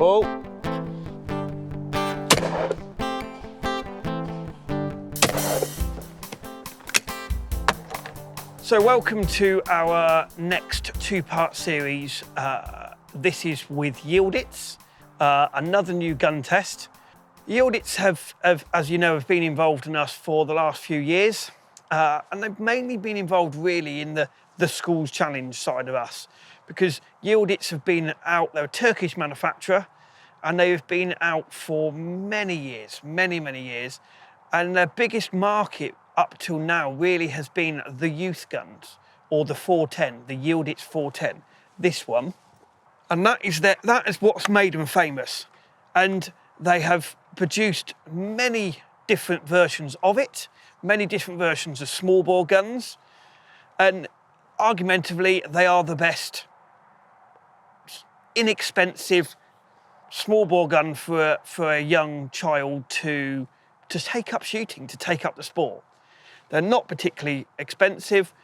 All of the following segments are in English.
Pull. So welcome to our next two-part series. This is with Yildiz, another new gun test. Yildiz have, as you know, have been involved in us for the last few years, and they've mainly been involved really in the schools challenge side of us, because Yildiz have been out, they're a Turkish manufacturer, and they've been out for many years, many years, and their biggest market up till now really has been the youth guns, or the 410, the Yildiz 410, this one. And that is what's made them famous. And they have produced many different versions of it, many different versions of small bore guns, and argumentatively they are the best inexpensive small bore gun for a young child to take up shooting, to take up the sport. They're not particularly expensive,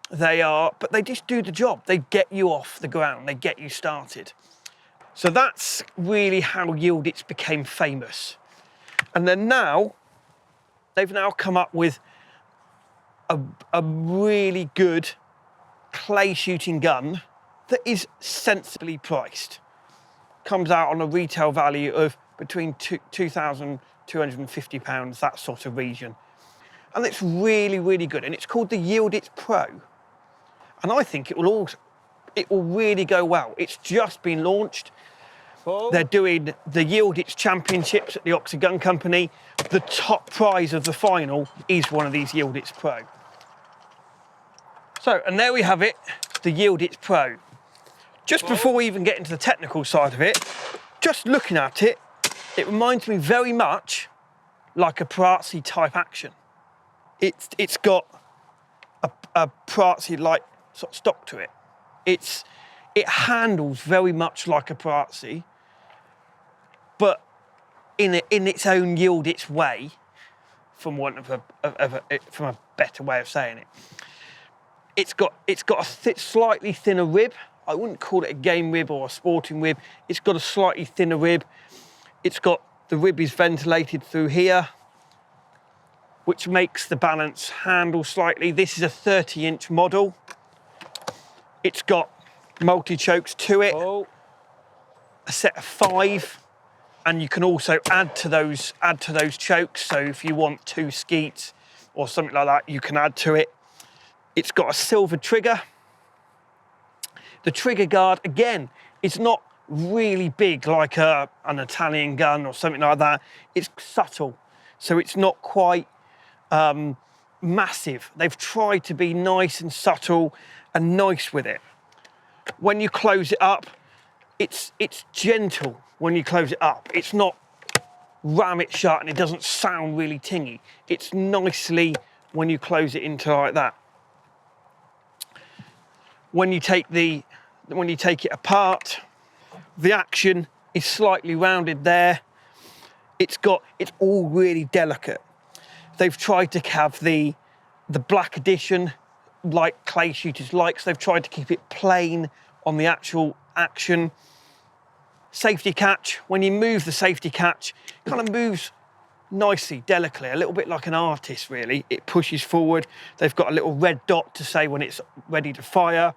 but they just do the job. They get you off the ground, they get you started. So that's really how Yildiz became famous. And then they've now come up with a really good clay shooting gun that is sensibly priced. Comes out on a retail value of between £2,250, that sort of region. And it's really, really good. And it's called the Yildiz Pro. And I think it will really go well. It's just been launched. Oh. They're doing the Yildiz Championships at the Oxford Gun Company. The top prize of the final is one of these Yildiz Pro. So, and there we have it, the Yildiz Pro. Just before we even get into the technical side of it, just looking at it, it reminds me very much like a Parazzi type action. It's got a Parazzi-like sort of stock to it. It handles very much like a Parazzi, but in its own Yildiz way, from a better way of saying it. It's got a slightly thinner rib. I wouldn't call it a game rib or a sporting rib. It's got a slightly thinner rib. The rib is ventilated through here, which makes the balance handle slightly. This is a 30-inch model. It's got multi-chokes to it, a set of 5, and you can also add to those chokes. So if you want 2 skeets or something like that, you can add to it. It's got a silver trigger. The trigger guard, again, it's not really big like an Italian gun or something like that. It's subtle, so it's not quite massive. They've tried to be nice and subtle and nice with it. When you close it up, it's gentle when you close it up. It's not ram it shut and it doesn't sound really tingy. It's nicely when you close it into like that. When you take it apart, the action is slightly rounded there. It's all really delicate. They've tried to have the black edition, like clay shooters like, so they've tried to keep it plain on the actual action. Safety catch, when you move the safety catch, it kind of moves nicely, delicately, a little bit like an artist really. It pushes forward. They've got a little red dot to say when it's ready to fire.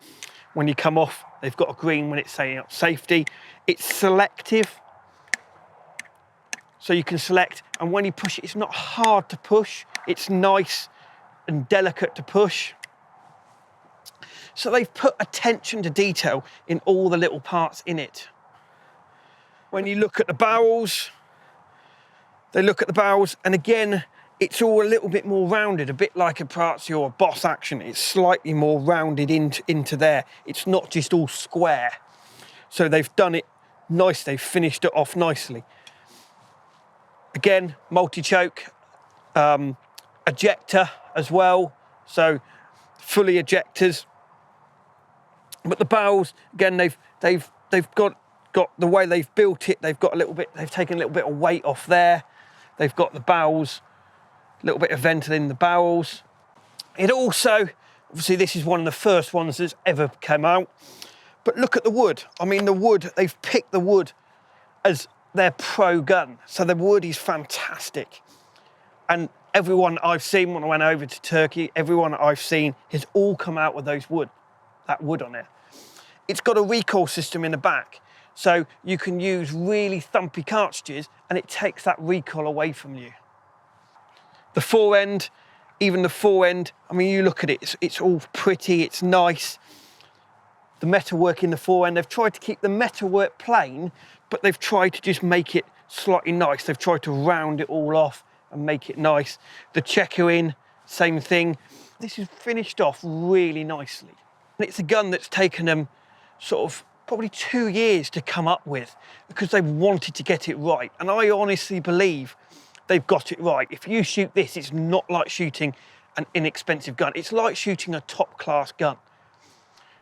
When you come off, they've got a green when it's saying safety. It's selective, so you can select, and when you push it, it's not hard to push. It's nice and delicate to push. So they've put attention to detail in all the little parts in it. When you look at the barrels, and again, it's all a little bit more rounded, a bit like a Parazzi or a Boss action. It's slightly more rounded into there. It's not just all square. So they've done it nice, they've finished it off nicely. Again, multi-choke, ejector as well, so fully ejectors. But the barrels, again, they've got the way they've built it, they've taken a little bit of weight off there. They've got the barrels, a little bit of ventil in the barrels. It also, obviously this is one of the first ones that's ever come out, but look at the wood. I mean, the wood, they've picked the wood as their pro gun. So the wood is fantastic. And everyone I've seen when I went over to Turkey, everyone I've seen has all come out with that wood on there. It's got a recoil system in the back, so you can use really thumpy cartridges and it takes that recoil away from you. The forend, even the forend, I mean, you look at it, it's all pretty, it's nice. The metalwork in the forend, they've tried to keep the metalwork plain, but they've tried to just make it slightly nice. They've tried to round it all off and make it nice. The checkering, same thing. This is finished off really nicely. And it's a gun that's taken them sort of probably 2 years to come up with because they wanted to get it right. And I honestly believe they've got it right. If you shoot this, it's not like shooting an inexpensive gun. It's like shooting a top-class gun.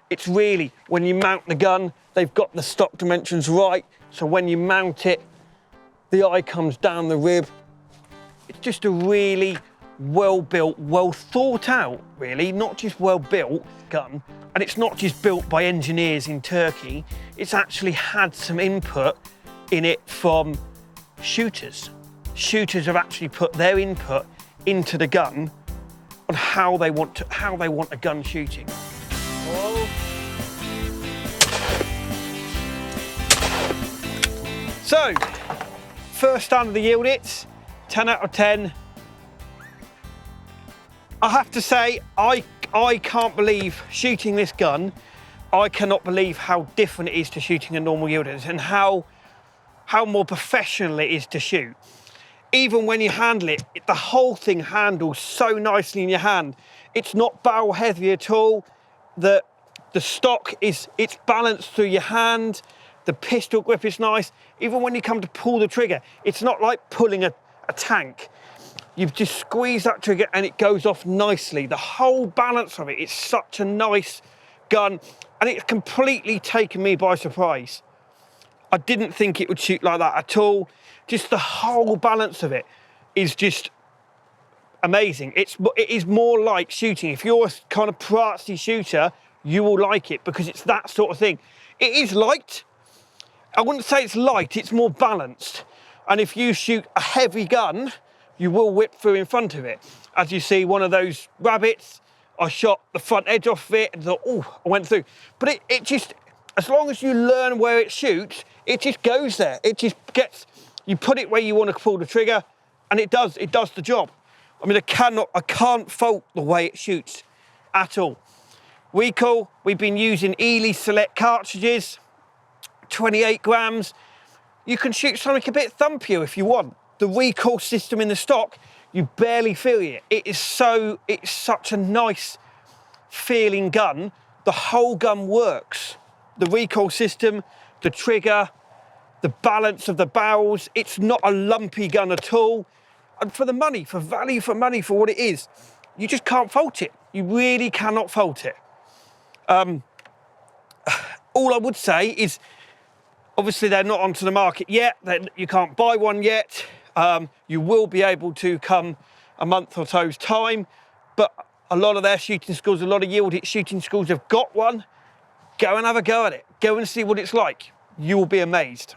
It's really, when you mount the gun, they've got the stock dimensions right. So when you mount it, the eye comes down the rib. It's just a really well-built, well-thought-out, really, not just well-built gun. And it's not just built by engineers in Turkey. It's actually had some input in it from shooters. Shooters have actually put their input into the gun on how they want a gun shooting. Oh. So, first time of the Yildiz, 10 out of 10. I have to say, I can't believe shooting this gun. I cannot believe how different it is to shooting a normal Yildiz and how more professional it is to shoot. Even when you handle it, the whole thing handles so nicely in your hand. It's not barrel heavy at all. The stock it's balanced through your hand. The pistol grip is nice. Even when you come to pull the trigger, it's not like pulling a tank. You just squeeze that trigger and it goes off nicely. The whole balance of it, it's such a nice gun, and it's completely taken me by surprise. I didn't think it would shoot like that at all. Just the whole balance of it is just amazing. It is more like shooting. If you're a kind of practice shooter, you will like it because it's that sort of thing. It is light. I wouldn't say it's light, it's more balanced. And if you shoot a heavy gun, you will whip through in front of it. As you see, one of those rabbits, I shot the front edge off it and thought, oh, I went through. But it just, as long as you learn where it shoots, it just goes there. It just gets, you put it where you want to pull the trigger and it does the job. I mean, I can't fault the way it shoots at all. Recoil, we've been using Ely Select cartridges, 28 grams. You can shoot something a bit thumpier if you want. The recoil system in the stock, you barely feel it. It's such a nice feeling gun. The whole gun works. The recoil system, the trigger, the balance of the barrels, it's not a lumpy gun at all. And for the money, for value for money, for what it is, you just can't fault it. You really cannot fault it. All I would say is, obviously they're not onto the market yet. You can't buy one yet. You will be able to come a month or so's time, but a lot of their shooting schools, a lot of Yildiz shooting schools have got one. Go and have a go at it. Go and see what it's like. You will be amazed.